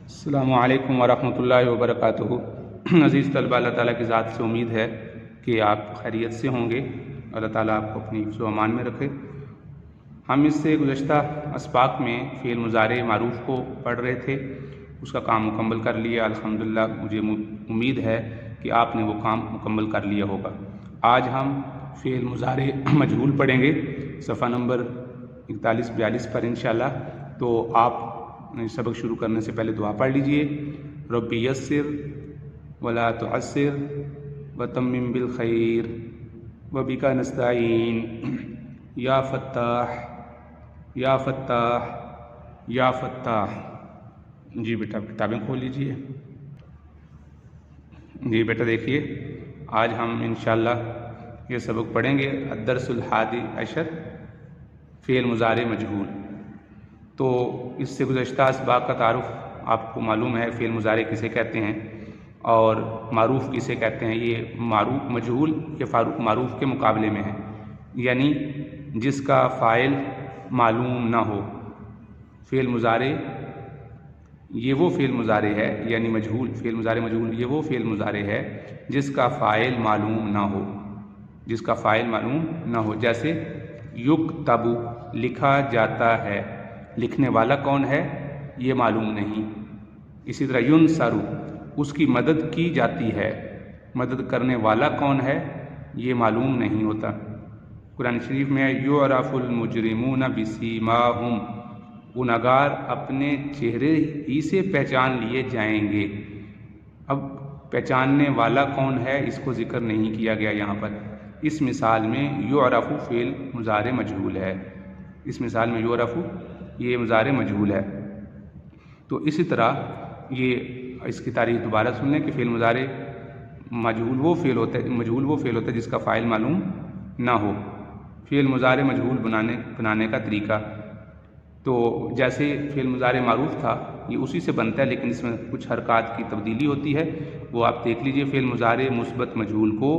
السلام علیکم ورحمۃ اللہ وبرکاتہ۔ عزیز طلبہ، اللہ تعالیٰ کی ذات سے امید ہے کہ آپ خیریت سے ہوں گے۔ اللہ تعالیٰ آپ کو اپنی حفظ و امان میں رکھے۔ ہم اس سے گزشتہ اسباق میں فعل مضارع معروف کو پڑھ رہے تھے، اس کا کام مکمل کر لیا الحمدللہ۔ مجھے امید ہے کہ آپ نے وہ کام مکمل کر لیا ہوگا۔ آج ہم فعل مضارع مجہول پڑھیں گے صفحہ نمبر 41-42 پر انشاءاللہ۔ تو آپ سبق شروع کرنے سے پہلے دعا پڑھ لیجئے۔ رب یسر ولا تعسر وتمم بالخیر وبک نستعین یا فتاح یا فتاح یا فتاح۔ جی بیٹا کتابیں کھول لیجئے۔ جی بیٹا دیکھیے، آج ہم انشاءاللہ یہ سبق پڑھیں گے الدرس الحادی عشر، فعل مضارع مجہول۔ تو اس سے گزشتہ اسباق کا تعارف آپ کو معلوم ہے، فعل مضارع کسے کہتے ہیں اور معروف کسے کہتے ہیں۔ یہ معروف مجہول یہ معروف کے مقابلے میں ہے، یعنی جس کا فاعل معلوم نہ ہو۔ فعل مضارع یہ وہ فعل مضارع ہے، یعنی مجہول فعل مضارع مجہول یہ وہ فعل مضارع ہے جس کا فاعل معلوم نہ ہو، جس کا فاعل معلوم نہ ہو۔ جیسے یکتب لکھا جاتا ہے، لکھنے والا کون ہے یہ معلوم نہیں۔ اسی طرح ینصر اس کی مدد کی جاتی ہے، مدد کرنے والا کون ہے یہ معلوم نہیں ہوتا۔ قرآن شریف میں یعرف المجرمون بسیماہم، گنہگار اپنے چہرے ہی سے پہچان لیے جائیں گے۔ اب پہچاننے والا کون ہے اس کو ذکر نہیں کیا گیا یہاں پر۔ اس مثال میں یعرف فعل مضارع مجہول ہے، اس مثال میں یعرف یہ مضارع مجہول ہے۔ تو اسی طرح یہ اس کی تعریف دوبارہ سن لیں کہ فعل مضارع مجہول وہ فعل ہوتا ہے جس کا فاعل معلوم نہ ہو۔ فعل مضارع مجہول بنانے کا طریقہ، تو جیسے فعل مضارع معروف تھا یہ اسی سے بنتا ہے، لیکن اس میں کچھ حرکات کی تبدیلی ہوتی ہے، وہ آپ دیکھ لیجئے۔ فعل مضارع مثبت مجہول کو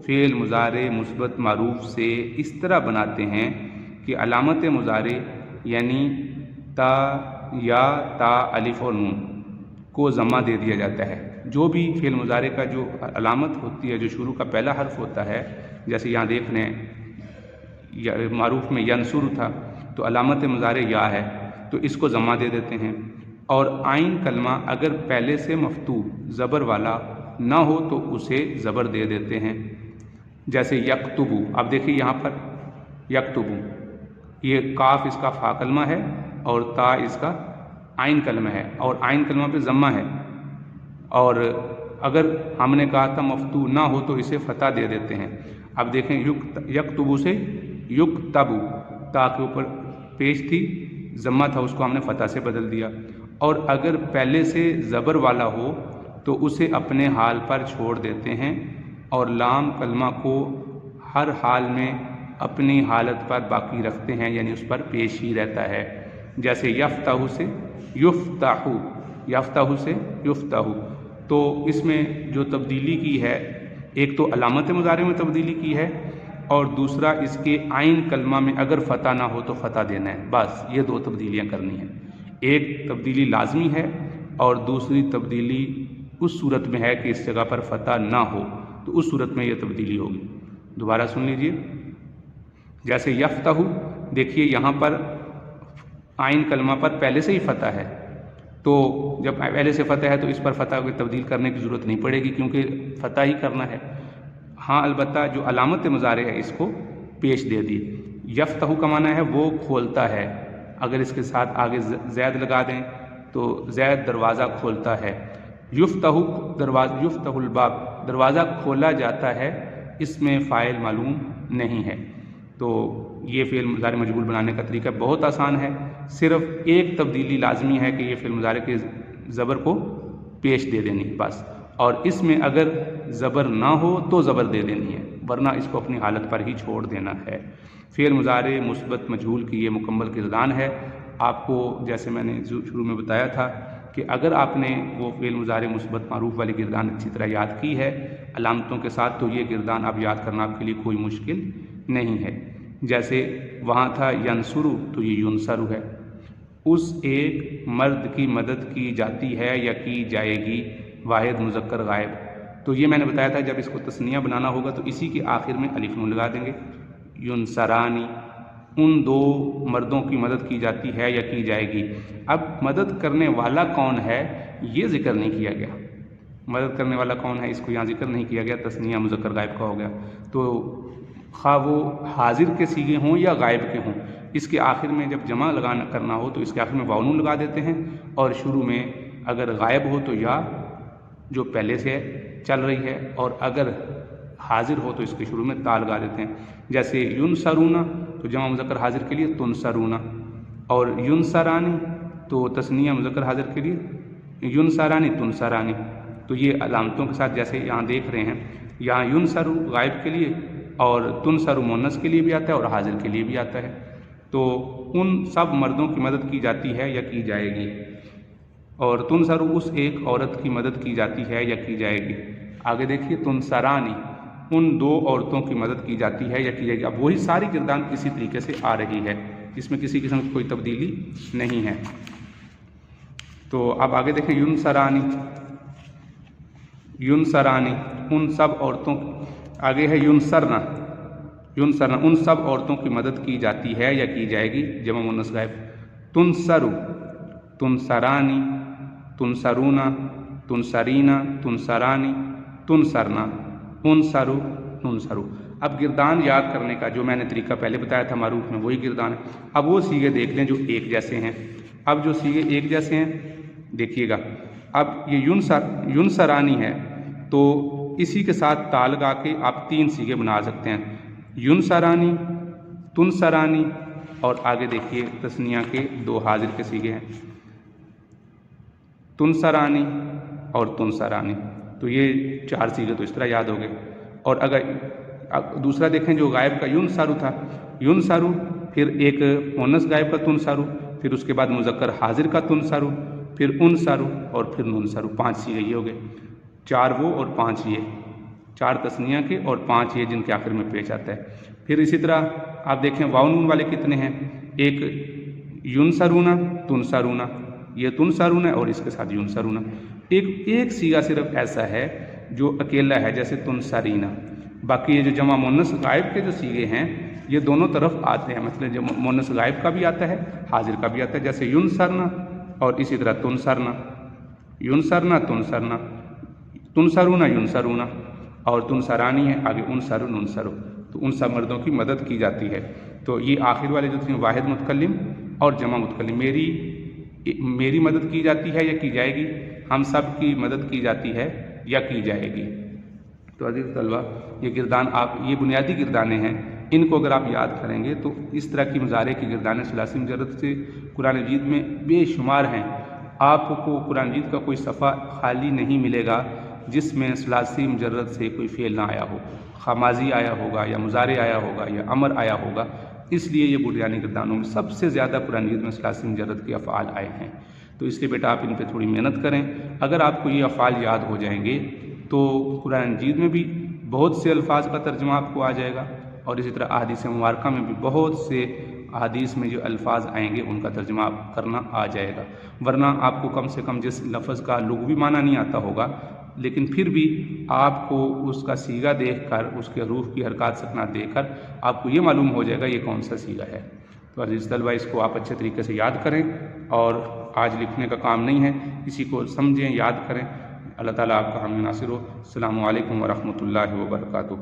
فعل مضارع مثبت معروف سے اس طرح بناتے ہیں کہ علامت مضارع یعنی تا یا تا الف اور نون کو ضمہ دے دیا جاتا ہے۔ جو بھی فعل مضارع کا جو علامت ہوتی ہے، جو شروع کا پہلا حرف ہوتا ہے، جیسے یہاں دیکھ لیں معروف میں ینصر تھا تو علامت مضارع یا ہے، تو اس کو ضمہ دے دیتے ہیں۔ اور عین کلمہ اگر پہلے سے مفتوح زبر والا نہ ہو تو اسے زبر دے دیتے ہیں۔ جیسے یکتب، اب دیکھیے یہاں پر یکتب، یہ کاف اس کا فا کلمہ ہے اور تا اس کا عین کلمہ ہے، اور عین کلمہ پہ ضمہ ہے، اور اگر ہم نے کہا تھا مفتوح نہ ہو تو اسے فتح دے دیتے ہیں۔ اب دیکھیں یکتب سے یکتب، تا کے اوپر پیش تھی، ضمہ تھا، اس کو ہم نے فتح سے بدل دیا۔ اور اگر پہلے سے زبر والا ہو تو اسے اپنے حال پر چھوڑ دیتے ہیں، اور لام کلمہ کو ہر حال میں اپنی حالت پر باقی رکھتے ہیں، یعنی اس پر پیش ہی رہتا ہے۔ جیسے یفتح سے یفتح، یفتح سے یفتح، تو اس میں جو تبدیلی کی ہے، ایک تو علامت مضارع میں تبدیلی کی ہے، اور دوسرا اس کے عین کلمہ میں اگر فتح نہ ہو تو فتح دینا ہے، بس یہ دو تبدیلیاں کرنی ہیں۔ ایک تبدیلی لازمی ہے اور دوسری تبدیلی اس صورت میں ہے کہ اس جگہ پر فتح نہ ہو، تو اس صورت میں یہ تبدیلی ہوگی۔ دوبارہ سن لیجئے۔ جیسے یفتح، دیکھیے یہاں پر عین کلمہ پر پہلے سے ہی فتح ہے، تو جب پہلے سے فتح ہے تو اس پر فتح کو تبدیل کرنے کی ضرورت نہیں پڑے گی کیونکہ فتح ہی کرنا ہے۔ ہاں البتہ جو علامت مضارع ہے اس کو پیش دے دی۔ یفتح کا معنی ہے وہ کھولتا ہے، اگر اس کے ساتھ آگے زید لگا دیں تو زید دروازہ کھولتا ہے۔ یفتح یفتح الباب، دروازہ کھولا جاتا ہے، اس میں فاعل معلوم نہیں ہے۔ تو یہ فعل مضارع مجہول بنانے کا طریقہ بہت آسان ہے، صرف ایک تبدیلی لازمی ہے کہ یہ فعل مضارع کے زبر کو پیش دے دینی ہے بس، اور اس میں اگر زبر نہ ہو تو زبر دے دینی ہے، ورنہ اس کو اپنی حالت پر ہی چھوڑ دینا ہے۔ فعل مضارع مثبت مجہول کی یہ مکمل گردان ہے۔ آپ کو جیسے میں نے شروع میں بتایا تھا کہ اگر آپ نے وہ فعل مضارع مثبت معروف والی گردان اچھی طرح یاد کی ہے علامتوں کے ساتھ، تو یہ گردان اب یاد کرنا آپ کے لیے کوئی مشکل نہیں ہے۔ جیسے وہاں تھا ینصر تو یہ ینصر ہے، اس ایک مرد کی مدد کی جاتی ہے یا کی جائے گی، واحد مذکر غائب۔ تو یہ میں نے بتایا تھا جب اس کو تثنیہ بنانا ہوگا تو اسی کے آخر میں الف نون لگا دیں گے۔ ینصرانی، ان دو مردوں کی مدد کی جاتی ہے یا کی جائے گی۔ اب مدد کرنے والا کون ہے یہ ذکر نہیں کیا گیا، مدد کرنے والا کون ہے اس کو یہاں ذکر نہیں کیا گیا، تثنیہ مذکر غائب کا ہو گیا۔ تو خواہ وہ حاضر کے صیغے ہوں یا غائب کے ہوں، اس کے آخر میں جب جمع لگانا کرنا ہو تو اس کے آخر میں واو نون لگا دیتے ہیں، اور شروع میں اگر غائب ہو تو یا جو پہلے سے چل رہی ہے، اور اگر حاضر ہو تو اس کے شروع میں تا لگا دیتے ہیں۔ جیسے ینصرون تو جمع مذکر حاضر کے لیے تنصرون، اور ینصرانی تو تثنیہ مذکر حاضر کے لیے ینصرانی تنصرانی۔ تو یہ علامتوں کے ساتھ جیسے یہاں دیکھ رہے ہیں، یہاں ینصرو غائب کے لیے اور تنصرو مؤنث کے لیے بھی آتا ہے اور حاضر کے لیے بھی آتا ہے۔ تو ان سب مردوں کی مدد کی جاتی ہے یا کی جائے گی، اور تنصرو اس ایک عورت کی مدد کی جاتی ہے یا کی جائے گی۔ آگے دیکھیے تنصرانی، ان دو عورتوں کی مدد کی جاتی ہے یا کی جائے گی۔ اب وہی ساری گردان اسی طریقے سے آ رہی ہے، اس میں کسی قسم کی کوئی تبدیلی نہیں ہے۔ تو اب آگے دیکھیں ینصرانی، ینصرانی ان سب عورتوں، آگے ہے ینصرنا، ینصرنا ان سب عورتوں کی مدد کی جاتی ہے یا کی جائے گی، جمع مؤنث غائب۔ تنصرو، تنصرانی، تنصرونا، تنصرینا، تنصرانی، تنصرنا، انصرو، ننصرو۔ اب گردان یاد کرنے کا جو میں نے طریقہ پہلے بتایا تھا معروف میں، وہی گردان ہے۔ اب وہ صیغے دیکھ لیں جو ایک جیسے ہیں۔ اب جو صیغے ایک جیسے ہیں دیکھیے گا، اب یہ ینصرانی ہے تو اسی کے ساتھ تا لگا کے آپ تین صیغے بنا سکتے ہیں، ینصرانی، تنصرانی، اور آگے دیکھیے تثنیہ کے دو حاضر کے صیغے ہیں، تنصرانی اور تنصرانی۔ تو یہ چار صیغے تو اس طرح یاد ہو گئے۔ اور اگر دوسرا دیکھیں جو غائب کا ینصرو تھا، ینصرو پھر ایک مؤنث غائب کا تنصرو، پھر اس کے بعد مذکر حاضر کا تنصرو، پھر انصرو اور پھر ننصرو، پانچ صیغے یہ ہو گئے، چار وہ اور پانچ یہ، چار تثنیہ کے اور پانچ یہ جن کے آخر میں پیش آتا ہے۔ پھر اسی طرح آپ دیکھیں واو نون والے کتنے ہیں، ایک ینصرونا، تنصرونا، یہ تنصرونا اور اس کے ساتھ ینصرونا۔ ایک صیغہ صرف ایسا ہے جو اکیلا ہے جیسے تنصرینا، باقی یہ جو جمع مؤنث غائب کے جو صیغے ہیں یہ دونوں طرف آتے ہیں، مثلا جو مؤنث غائب کا بھی آتا ہے حاضر کا بھی آتا ہے، جیسے ینصرنا اور اسی طرح تنصرنا، ینصرنا تنصرنا، تنصرونا ینصرونا، اور تنصرانی ہے آگے انصرو ننصرو۔ تو ان سب مردوں کی مدد کی جاتی ہے۔ تو یہ آخر والے جو تھے واحد متکلم اور جمع متکلم، میری مدد کی جاتی ہے یا کی جائے گی، ہم سب کی مدد کی جاتی ہے یا کی جائے گی۔ تو عزیز طلبہ یہ گردان یہ بنیادی گردانیں ہیں، ان کو اگر آپ یاد کریں گے تو اس طرح کی مضارع کی گردانیں ثلاثی مجرد سے قرآن مجید میں بے شمار ہیں۔ آپ کو قرآن مجید کا کوئی صفحہ خالی نہیں ملے گا جس میں ثلاثی مجرد سے کوئی فعل نہ آیا ہو، خواہ ماضی آیا ہوگا یا مضارع آیا ہوگا یا امر آیا ہوگا۔ اس لیے یہ بنیادی گردانوں میں سب سے زیادہ قرآن مجید میں ثلاثی مجرد کے افعال آئے ہیں۔ تو اس لیے بیٹا آپ ان پہ تھوڑی محنت کریں۔ اگر آپ کو یہ افعال یاد ہو جائیں گے تو قرآن مجید میں بھی بہت سے الفاظ کا ترجمہ آپ کو آ جائے گا، اور اسی طرح احادیث مبارکہ میں بھی بہت سے احادیث میں جو الفاظ آئیں گے ان کا ترجمہ آپ کرنا آ جائے گا۔ ورنہ آپ کو کم سے کم جس لفظ کا لغوی معنی نہیں آتا ہوگا لیکن پھر بھی آپ کو اس کا صیغہ دیکھ کر، اس کے حروف کی حرکات سکنات دیکھ کر آپ کو یہ معلوم ہو جائے گا یہ کون سا صیغہ ہے۔ تو عزیز طلبہ اس کو آپ اچھے طریقے سے یاد کریں، اور آج لکھنے کا کام نہیں ہے، اسی کو سمجھیں، یاد کریں۔ اللہ تعالیٰ آپ کا حامی ناصر ہو۔ السلام علیکم ورحمۃ اللہ وبرکاتہ۔